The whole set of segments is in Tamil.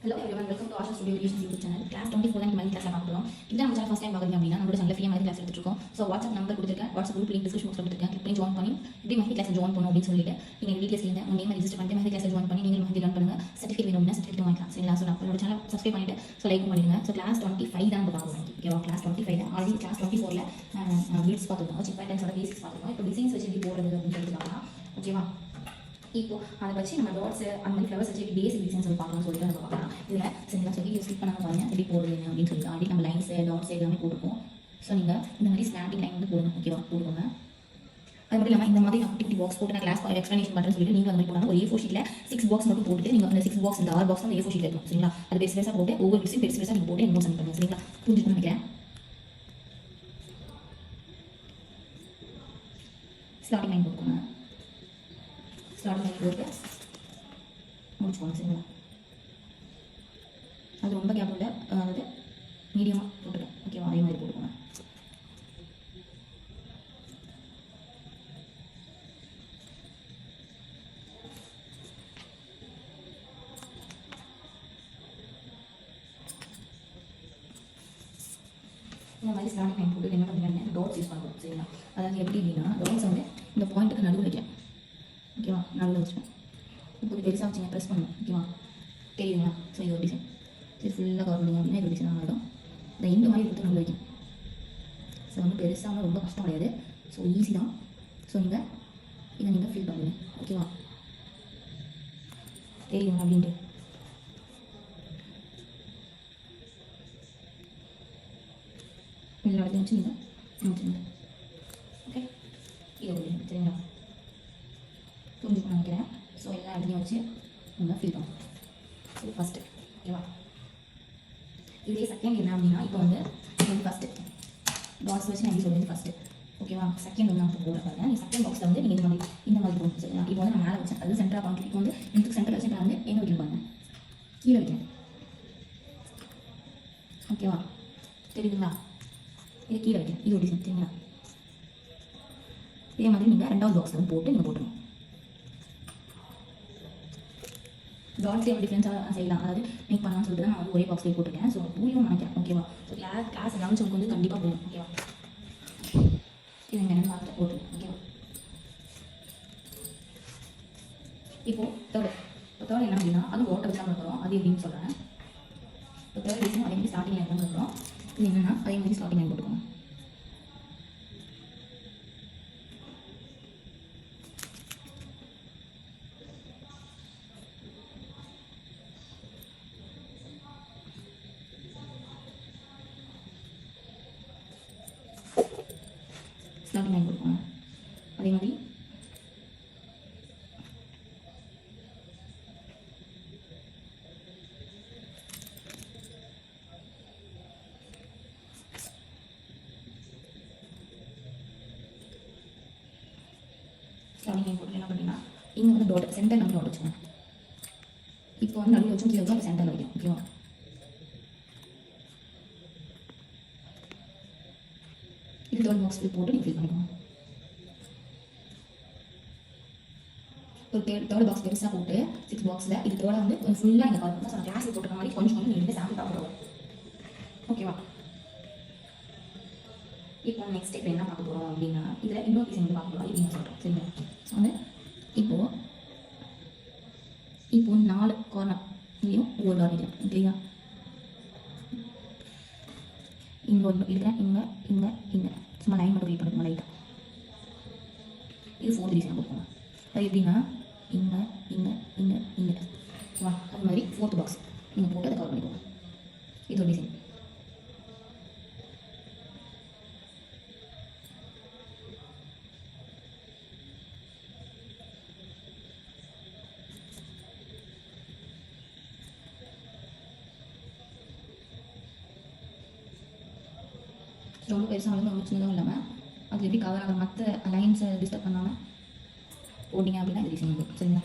Hello everyone, welcome to Asha Studio Creations YouTube channel. Class 24 தான் இந்த கிளாஸ்ல பார்க்க போறோம். இதான் நம்ம சேனல் ஃபர்ஸ்ட் டைம் பார்க்குறீங்க அப்படின்னா நம்மளோட சேனல்ல ஃப்ரீயா கிளாஸ் எடுத்துட்டு இருக்கோம். ஸோ வாட்ஸ்அப் நம்பர் கொடுத்துருக்கேன், வாட்ஸ்அப் குரூப் லிங்க் டிஸ்கிரிப்ஷன் பாக்ஸ்ல கொடுத்துருக்கேன். கிளிக் பண்ணி ஜாயின் பண்ணி இப்படி மெஹந்தி கிளாஸ் ஜாயின் பண்ணணும் அப்படின்னு சொல்லிட்டு நீங்க வீடியோஸ் இல்ல உங்க நேம் ரெஜிஸ்டர் பண்ணிட்டு மெஹந்தி கிளாஸ் ஜாயின் பண்ணி நீங்க மெஹந்தி லேர்ன் பண்ணுங்க. சர்டிஃபிகேட் வேணும் அப்படின்னா சர்டிஃபிகேட் வாங்கிக்கலாம். சரிங்களா? ஸோ நம்மளோட சேனல் சப்ஸ்கிரைப் பண்ணிட்டு ஸோ லைக் பண்ணிடுங்க. ஸோ கிளாஸ் 25 தான் நம்ம பார்க்க போறோம். ஓகேவா? கிளாஸ் 25 தான். ஆல்ரெடி கிளாஸ் 24ல பீட்ஸ் பார்த்துருக்கோம், சிப் பேட்டர்ன்ஸோட பேசிக்ஸ் பார்த்துருக்கோம். இப்போ டிசைன்ஸ் வச்சு எப்படி போடுறது அப்படின்னு சொல்லிட்டு பார்க்கலாம். ஓகேவா? இப்போ அதை வச்சு நம்ம டாட்ஸ் அந்த மாதிரி ஃப்ளவர்ஸ் வச்சு பேசிக் டிசைன்ஸ் வந்து பார்க்கலாம் சொல்லிட்டு நம்ம பார்க்கலாம். இதில் சரிங்களா சொல்லி ஸ்கிப் பண்ணாமல் பாருங்க எப்படி போடுறது அப்படின்னு சொல்லிட்டு ஆல்ரெடி நம்ம லைன்ஸ் டாட்ஸ் எல்லாமே போட்டுருக்கோம். ஸோ நீங்கள் இந்த மாதிரி ஸ்லாண்டிங் லைன் வந்து போடணும். ஓகேவா? போடுவாங்க. அது மட்டும் இல்லாமல் இந்த மாதிரி நான் குட்டி பாக்ஸ் போட்டு நான் கிளாஸ் எக்ஸ்பிளேஷன் பண்ணுறேன்னு சொல்லிட்டு நீங்கள் அந்த மாதிரி போடணும். ஒரு A4 ஷீட்டில் 6 பாக்ஸ் மட்டும் போட்டுட்டு நீங்கள் அந்த 6 பாக்ஸ் இந்த 6 பாக்ஸ் வந்து A4 ஷீட்டில் இருக்கும். சரிங்களா? அது பெருசு பெருசாக போட்டு ஒவ்வொரு விஷயம் பெருசு பெருசாக நீங்கள் போட்டு நோட் பண்ணுங்க. சரிங்களா? புரிஞ்சுக்கணும்னு நினைக்கிறேன். ஸ்லாண்டிங் லைன் போட்டுக்கோங்க. ஸ்லாண்டிங் லைன் போட்டு முடிச்சுக்கோங்க. சரிங்களா? அது ரொம்ப கேப் இல்லை, அதாவது மீடியமாக போட்டுக்கேன். ஓகேவா? அதே மாதிரி போட்டுக்கோங்க. இந்த மாதிரி ஸ்லாண்டிங் லைன் போட்டு என்ன பண்ணுறீங்க டாட்ஸ் யூஸ் பண்ணுறோம். சரிங்களா? அதாவது எப்படி அப்படின்னா டாட்ஸ் வந்து இந்த பாயிண்ட்டுக்கு நடுவில் வைக்கிறேன். ஓகேவா? நடுவில் வச்சுக்கோங்க. இப்போ பெருசாக வச்சுங்க ப்ரெஸ் பண்ணணும். ஓகேவா? தெரியுதுங்களா? ஸோ இது ஒரு டிசைன். சரி ஃபுல்லாக கவர் பண்ணிங்க அப்படின்னா இது ஒரு டிசைன் ஆகிடும். இந்த இந்த மாதிரி கொடுத்து நம்ம வைக்கும். ஸோ வந்து பெருசாக ரொம்ப கஷ்டம் கிடையாது. ஸோ ஈஸி தான். ஸோ இதை நீங்கள் ஃபீல் பண்ணுங்க. ஓகேவா? தெரியுங்க அப்படின்ட்டு எல்லா இடத்தையும் வச்சு நீங்கள் முடிச்சுங்க. ஓகே, இது ஒரு சரிங்களா? புரிஞ்சுக்கணும் நினைக்கிறேன். ஸோ எல்லா இடத்தையும் வச்சு நீங்கள் ஃபீல் பண்ணுங்க. ஸோ ஃபஸ்ட்டு ஓகேவா? இதே செகண்ட் என்ன அப்படின்னா இப்போ வந்து ஃபஸ்ட்டு பாக்ஸ் வச்சு நான் எப்படி சொல்லுறது ஃபஸ்ட்டு. ஓகேவா? செகண்ட் வந்து நான் இப்போ போட பாருங்க. நீ செகண்ட் பாக்ஸில் வந்து நீங்கள் இந்த மாதிரி போகணும். சரிங்களா? இப்போ வந்து நான் மேலே வச்சேன், அது சென்டராக பாயிண்ட். இப்போ வந்து எனக்கு சென்டரில் வச்சு நான் வந்து எங்கே வைக்கணும் பாருங்க, கீழே வைக்கிறேன். ஓகேவா? தெரியுதுங்களா? இது கீழே வைக்கிறேன். இது ஒரு டிசைன். சரிங்களா? இதே மாதிரி நீங்கள் ரெண்டாவது பாக்ஸ் வந்து போட்டு நீங்கள் போட்டுருங்க. டாட்ஸே ஒரு டிஃப்ரென்ஸாக செய்யலாம். அதாவது மேக் பண்ணலாம்னு சொல்லிட்டு தான் நான் வந்து ஒரே பாக்ஸ்லேயே போட்டுருக்கேன். ஸோ புரியும் நினைக்கிறேன். ஓகேவா? ஸோ கிளாஸ் கவனிச்சவங்க வந்து கண்டிப்பாக போகும். ஓகேவா? இது நீங்கள் என்ன பார்த்து போட்டுருங்க. ஓகேவா? இப்போது தேர்ட் என்ன அப்படின்னா அது ஓட்டை வச்சு தான் பண்ணுறோம். அது எப்படின்னு சொல்கிறேன். இப்போ தேர்ட் டிசைன் அதே மாதிரி ஸ்டார்டிங் லைன் தான் பண்ணுறோம். இது என்னென்னா அதே மாதிரி ஸ்டார்டிங் லைன் போட்டுக்கோங்க. ஸ்டார்டிங் லைன் கொடுக்கணும். அதே மாதிரி ஸ்டார்டிங் லைன் போட்டு என்ன பண்ணிங்கன்னா இங்கே வந்து டாட் சென்டர் நம்ம டாட் வச்சுக்கோங்க. இப்போ வந்து நடுவில் வச்சும் கீழே வச்சு அந்த சென்டரில் வைக்கும். ஓகேவா? இது தேர்ட் பாக்ஸ் போட்டு நீங்கள் ஃபில் பண்ணிக்கோங்க. ஒரு தேர்ட் பாக்ஸ் பெருசாக போட்டு 6 பாக்ஸில் இது தேர்டாக வந்து ஃபுல்லாக நீங்கள் பார்க்கணும். ஸோ கிளாஸில் போட்டுற மாதிரி கொஞ்சம் கொஞ்சம் நீங்கள் சாம்பிள் பார்க்குறோம். ஓகேவா? இப்போ நெக்ஸ்ட் இப்போ என்ன பார்க்க போகிறோம் அப்படின்னா இதில் இன்னொரு டிசைன் வந்து பார்க்க போகிறோம். இது நீங்கள் சொல்கிறோம். சரிங்களா? ஸோ வந்து இப்போது 4 கார்னர் இங்கேயும் ஒரு டாட் வைக்கிறேன். ஓகேங்களா? இங்கே ஒன்று இருக்கிறேன், இங்கே சும்மா லைன் மட்டும் க்ரியேட் பண்ணிக்கோங்க லைட்டாக. இது 4th டிசைன் கொடுப்போங்க. அது எப்படின்னா இங்கே வா அது மாதிரி 4th பாக்ஸ் நீங்கள் போட்டு அதை கவர் பண்ணிக்கோங்க. இது ஒரு டிசைன். ரொம்ப பெருசாக ரொம்ப சின்னதும் இல்லாமல் அது எப்படி கவர் ஆகிற மற்ற லைன்ஸை டிஸ்டர்ப் பண்ணாமல் போட்டிங்க அப்படின்னா இது டிசைன் வந்து. சரிங்களா?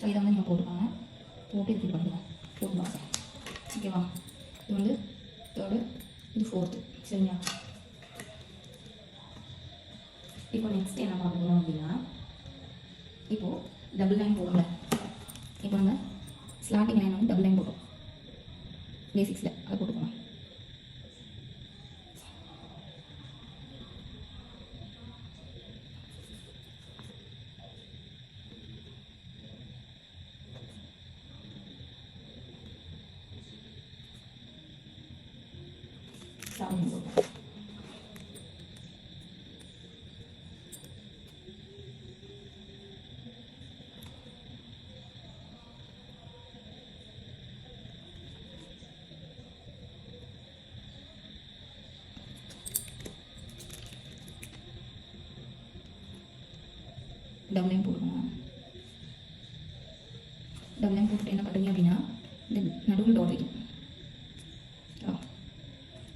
ஸோ இதை வந்து நீங்கள் போட்டுக்கோங்க. போட்டு இது பண்ணிக்கலாம். 4th box. ஓகேவா? இது வந்து தேர்டு, இது 4th. சரிங்களா? இப்போ நெக்ஸ்ட் என்ன பார்க்க போகிறோம் அப்படின்னா, இப்போது டபுள் லைன் போடுங்க. இப்போ நம்ம ஸ்லாட்டிங் லைன் வந்து டபுள் லைன் போட்டோம் பேசிக்ஸில், அதை போட்டுக்கோங்க. ஸ்லாட்டிங் போட்டோம். டபுள் லைன் போட்டுக்கோங்க. டபுள் லைன் போட்டுட்டு என்ன பண்ணுறீங்க அப்படின்னா, இந்த நடுவில் டாட் வைக்கணும்.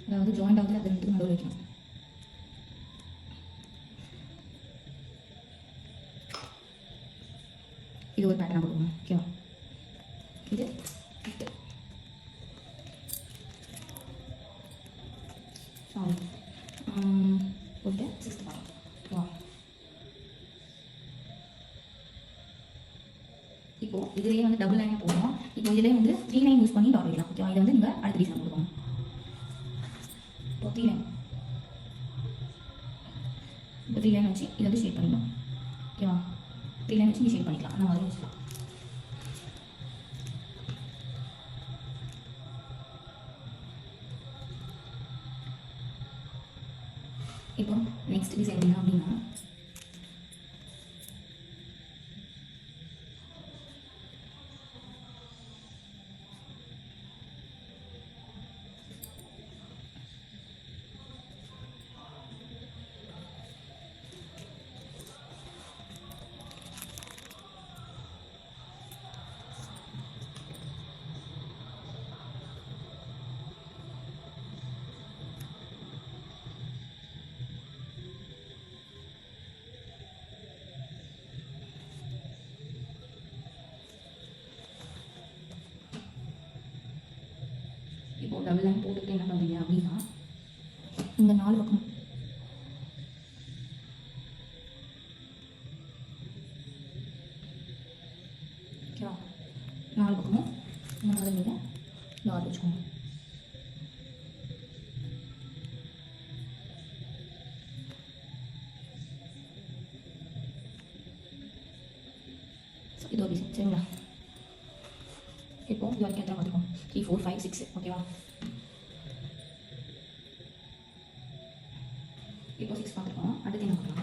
அதாவது ஜாயிண்ட் ஆகுது, அது ரெண்டுக்கும் நடுவில் வைக்கணும். இது ஒரு பேட்டர்னாக போட்டுக்கோங்க. ஓகேவா? இது 5th. சாரி, போட்டு 6th பாருங்க. ஓகேவா? இப்போ இதுலேயே வந்து டபுள் லைனாக போடுவோம். இப்போ இதிலே வந்து 3 லைன் யூஸ் பண்ணி டாட் வைக்கலாம். ஓகேவா? இதை வந்து நீங்கள் அடுத்த ரீசன் கொடுக்கணும். இப்போ 3 லைன், இப்போ 3 லைன் வச்சு இதை வந்து ஷேட் பண்ணிடணும். ஓகேவா? 3 லைன் வச்சு ஷேட் பண்ணிக்கலாம். அந்த மாதிரி வச்சுக்கலாம். இப்போ நெக்ஸ்ட் டிசைன் என்ன அப்படின்னா, இப்போ டபுள் லைன் போட்டுட்டு என்ன பண்ணுறீங்க அப்படின்னா, இந்த 4 பக்கம் ஓகேவா, 4 பக்கமும் இந்த மாதிரி நீங்கள் டாட் வச்சுக்கோங்க. இது ஒரு டிசைன். சரிங்களா? இப்போ இது வரைக்கும் எத்தனை பார்த்துக்கோங்க? 3 4 5 6. ஓகேவா? இப்போ 6 பார்த்துருக்கோம். அடுத்து என்ன பார்க்கலாம்?